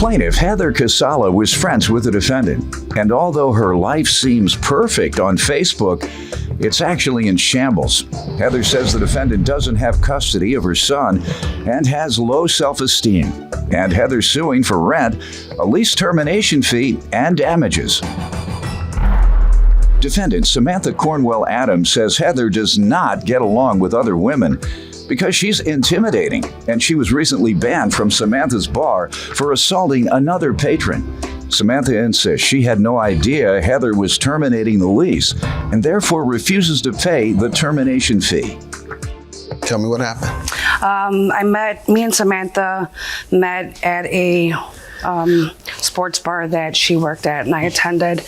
plaintiff, Heather Casala, was friends with the defendant, and although her life seems perfect on Facebook, it's actually in shambles. Heather says the defendant doesn't have custody of her son and has low self-esteem, and Heather's suing for rent, a lease termination fee, and damages. Defendant Samantha Cornwell Adams says Heather does not get along with other women because she's intimidating, and she was recently banned from Samantha's bar for assaulting another patron. Samantha insists she had no idea Heather was terminating the lease and therefore refuses to pay the termination fee. Tell me what happened. Me and Samantha met at a sports bar that she worked at and I attended.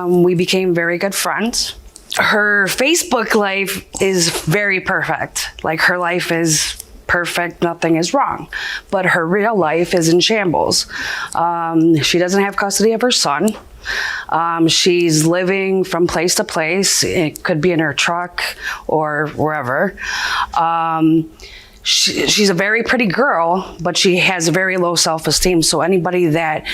We became very good friends. Her Facebook life is very perfect. Like, her life is perfect, nothing is wrong. But her real life is in shambles. She doesn't have custody of her son. She's living from place to place. It could be in her truck or wherever. She's a very pretty girl, but she has very low self-esteem. So anybody that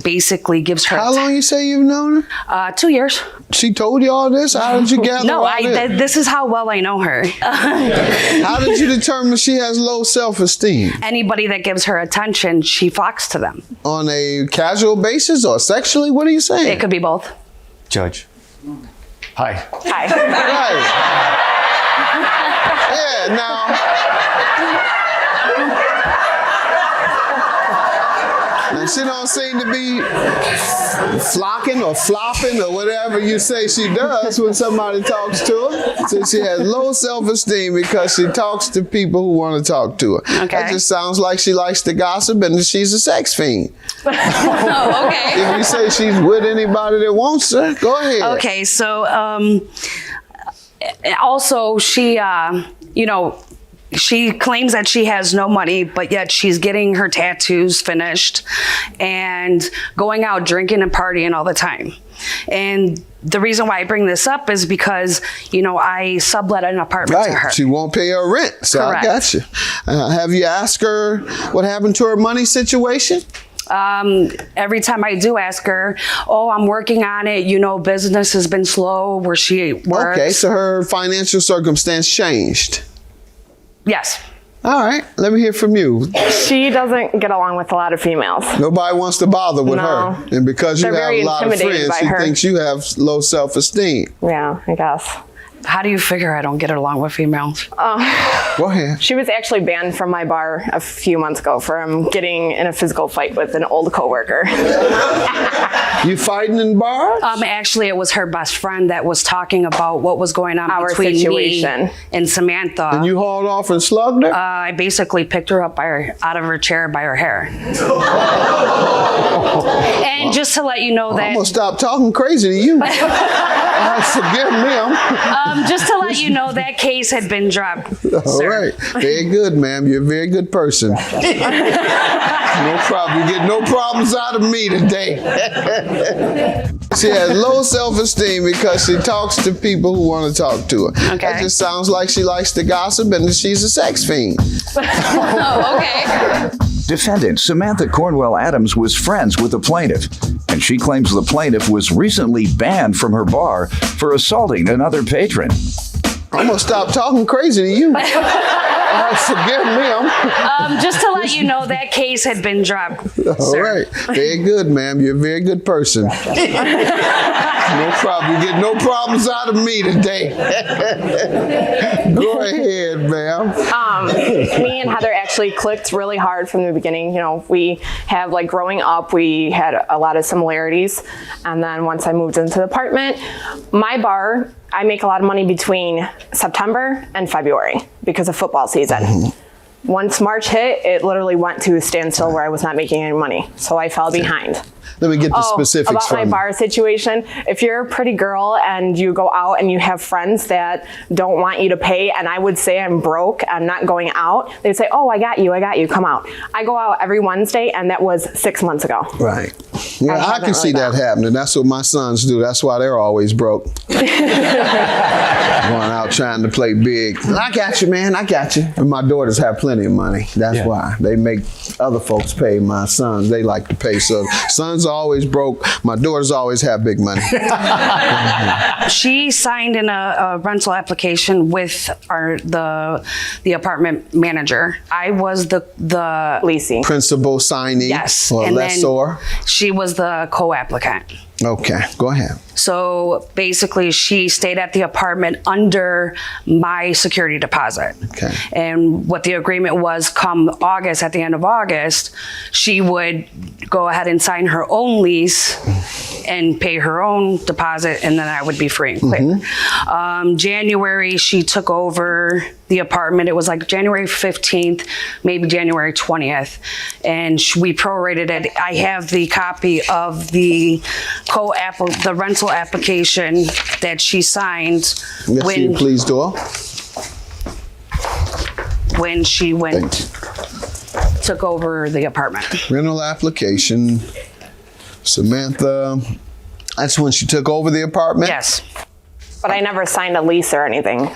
basically gives her... How long you say you've known her? 2 years. She told you all this? How did you gather No, all this? This is how well I know her. How did you determine she has low self-esteem? Anybody that gives her attention, she flocks to them. On a casual basis or sexually? What are you saying? It could be both. Judge. Hi. Hi. Right. Yeah, now she don't seem to be flocking or flopping or whatever you say she does when somebody talks to her. So she has low self-esteem because she talks to people who want to talk to her. Okay. That just sounds like she likes to gossip and she's a sex fiend. Oh, okay. If you say she's with anybody that wants her, go ahead. Okay, so also she, she claims that she has no money, but yet she's getting her tattoos finished and going out drinking and partying all the time. And the reason why I bring this up is because, I sublet an apartment to her. Right, she won't pay her rent, so Correct. I got you. Have you asked her what happened to her money situation? Every time I do ask her, I'm working on it. Business has been slow where she works. Okay, so her financial circumstance changed. Yes. All right, let me hear from you. She doesn't get along with a lot of females. Nobody wants to bother with No. her. And because you They're have very a lot of intimidated friends, by she her. thinks you have low self-esteem. Yeah, I guess. How do you figure I don't get along with females? Go ahead. She was actually banned from my bar a few months ago from getting in a physical fight with an old coworker. You fighting in bars? Actually, it was her best friend that was talking about what was going on Our between situation. me and Samantha. And you hauled off and slugged her? I basically picked her up out of her chair by her hair. And just to let you know I'm that... going to stop talking crazy to you. Forgive me. just to let you know that case had been dropped. All right. Very good, ma'am. You're a very good person. No problem. You get no problems out of me today. She has low self-esteem because she talks to people who want to talk to her. Okay. That just sounds like she likes to gossip and she's a sex fiend. Oh, okay. Defendant Samantha Cornwell Adams was friends with the plaintiff, and she claims the plaintiff was recently banned from her bar for assaulting another patron. I'm going to stop talking crazy to you. Forgive me. Just to let you know that case had been dropped. All right. Very good, ma'am. You're a very good person. No problem. You get no problems out of me today. Go ahead, ma'am. Me and Heather actually clicked really hard from the beginning. We have, growing up, we had a lot of similarities. And then once I moved into the apartment, my bar, I make a lot of money between September and February because of football season. Once March hit, it literally went to a standstill where I was not making any money. So I fell behind. Let me get the specifics about my from you. bar situation. If you're a pretty girl and you go out and you have friends that don't want you to pay, and I would say I'm broke, I'm not going out, they'd say, oh, I got you, come out. I go out every Wednesday, and that was 6 months ago. Right. Yeah, I haven't can see really that happening. That's what my sons do. That's why they're always broke. Going out trying to play big. I got you, man. I got you. And my daughters have plenty of money. That's why. They make other folks pay. My sons, they like to pay. So sons are always broke. My daughters always have big money. She signed in a rental application with the apartment manager. I was the Leasing. Principal signee yes, or and lessor. then she was the co-applicant. Okay, go ahead. So basically, she stayed at the apartment under my security deposit. Okay. And what the agreement was, come August, at the end of August, she would go ahead and sign her own lease and pay her own deposit, and then I would be free and clear. January, she took over the apartment. It was like January 15th, maybe January 20th, and we prorated it. I have the copy of the the rental application that she signed Yes, when please, Doyle. when she took over the apartment. Rental application. Samantha. That's when she took over the apartment? Yes. But I never signed a lease or anything.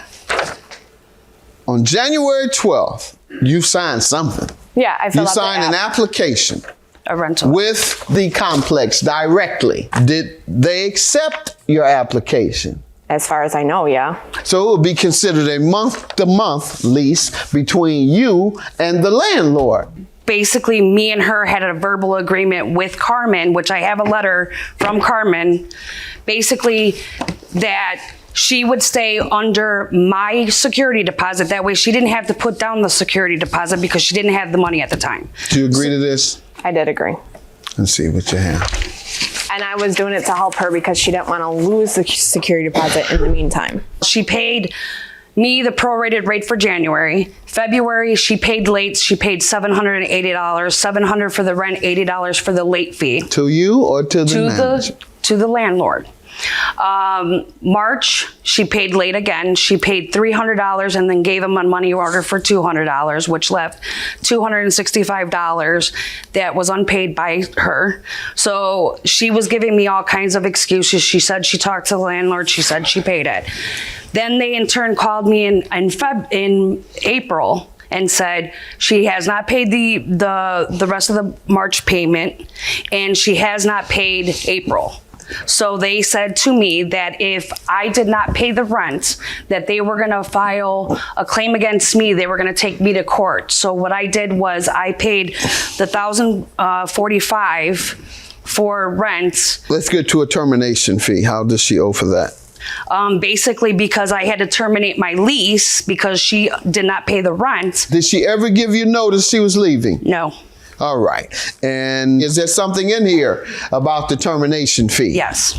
On January 12th, you signed something. Yeah, I filled You out the signed an app. application A rental. with the complex directly. Did they accept your application? As far as I know, yeah. So it would be considered a month-to-month lease between you and the landlord. Basically, me and her had a verbal agreement with Carmen, which I have a letter from Carmen, basically that she would stay under my security deposit. That way she didn't have to put down the security deposit because she didn't have the money at the time. Do you agree to this? I did agree. Let's see what you have. And I was doing it to help her because she didn't want to lose the security deposit in the meantime. She paid me the prorated rate for January. February, she paid late. She paid $780, $700 for the rent, $80 for the late fee. To you or to the manager? To the landlord. March, she paid late again. She paid $300 and then gave him a money order for $200, which left $265 that was unpaid by her. So she was giving me all kinds of excuses. She said she talked to the landlord. She said she paid it. Then they in turn called me in April and said she has not paid the rest of the March payment and she has not paid April. So they said to me that if I did not pay the rent, that they were going to file a claim against me. They were going to take me to court. So what I did was I paid the $1,045 for rent. Let's get to a termination fee. How does she owe for that? Basically because I had to terminate my lease because she did not pay the rent. Did she ever give you notice she was leaving? No. All right. And is there something in here about the termination fee? Yes.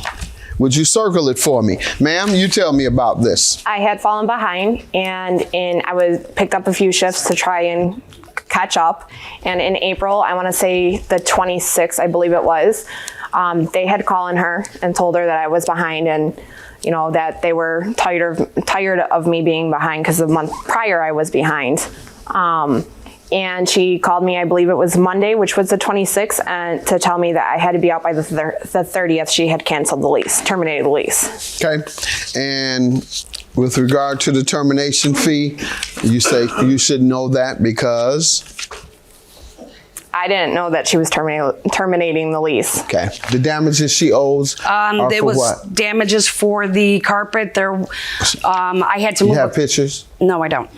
Would you circle it for me? Ma'am, you tell me about this. I had fallen behind and I picked up a few shifts to try and catch up. And in April, I want to say the 26th, I believe it was, they had called her and told her that I was behind and that they were tired of me being behind because the month prior I was behind. And she called me, I believe it was Monday, which was the 26th, and to tell me that I had to be out by the 30th. She had canceled the lease, terminated the lease. Okay. And with regard to the termination fee, you say you should know that because? I didn't know that she was terminating the lease. Okay. The damages she owes are There for was what? damages for the carpet. I had to move. You have pictures? No, I don't.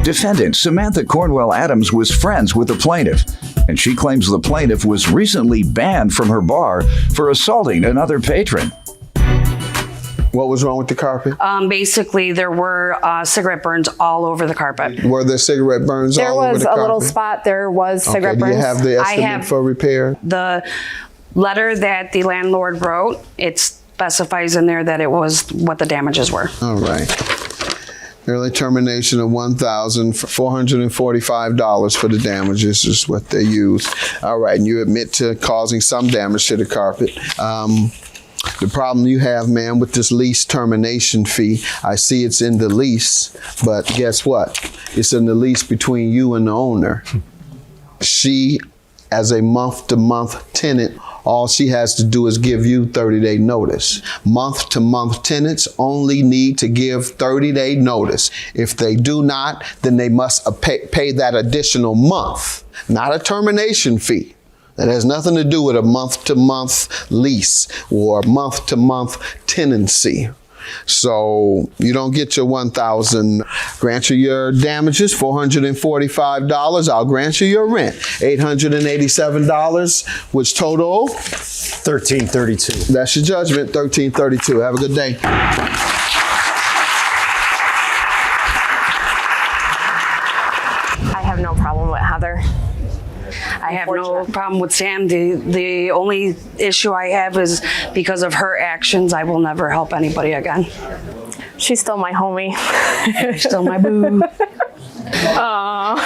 Defendant Samantha Cornwell Adams was friends with the plaintiff, and she claims the plaintiff was recently banned from her bar for assaulting another patron. What was wrong with the carpet? Basically, there were cigarette burns all over the carpet. Were there cigarette burns There all over the was a carpet? little spot. There was cigarette Do burns. you have the I estimate have- for repair? The letter that the landlord wrote, it specifies in there that it was what the damages were. All right. Early termination of $1,445 for the damages is what they use. All right, and you admit to causing some damage to the carpet. The problem you have, ma'am, with this lease termination fee, I see it's in the lease, but guess what? It's in the lease between you and the owner. She, as a month-to-month tenant, all she has to do is give you 30-day notice. Month-to-month tenants only need to give 30-day notice. If they do not, then they must pay that additional month, not a termination fee. That has nothing to do with a month-to-month lease or month-to-month tenancy. So you don't get your $1,000. Grant you your damages, $445. I'll grant you your rent, $887, which total $1,332. That's your judgment, $1,332. Have a good day. I have no problem with Heather. I have no problem with Sam. The only issue I have is because of her actions, I will never help anybody again. She's still my homie. Still my boo. Aww.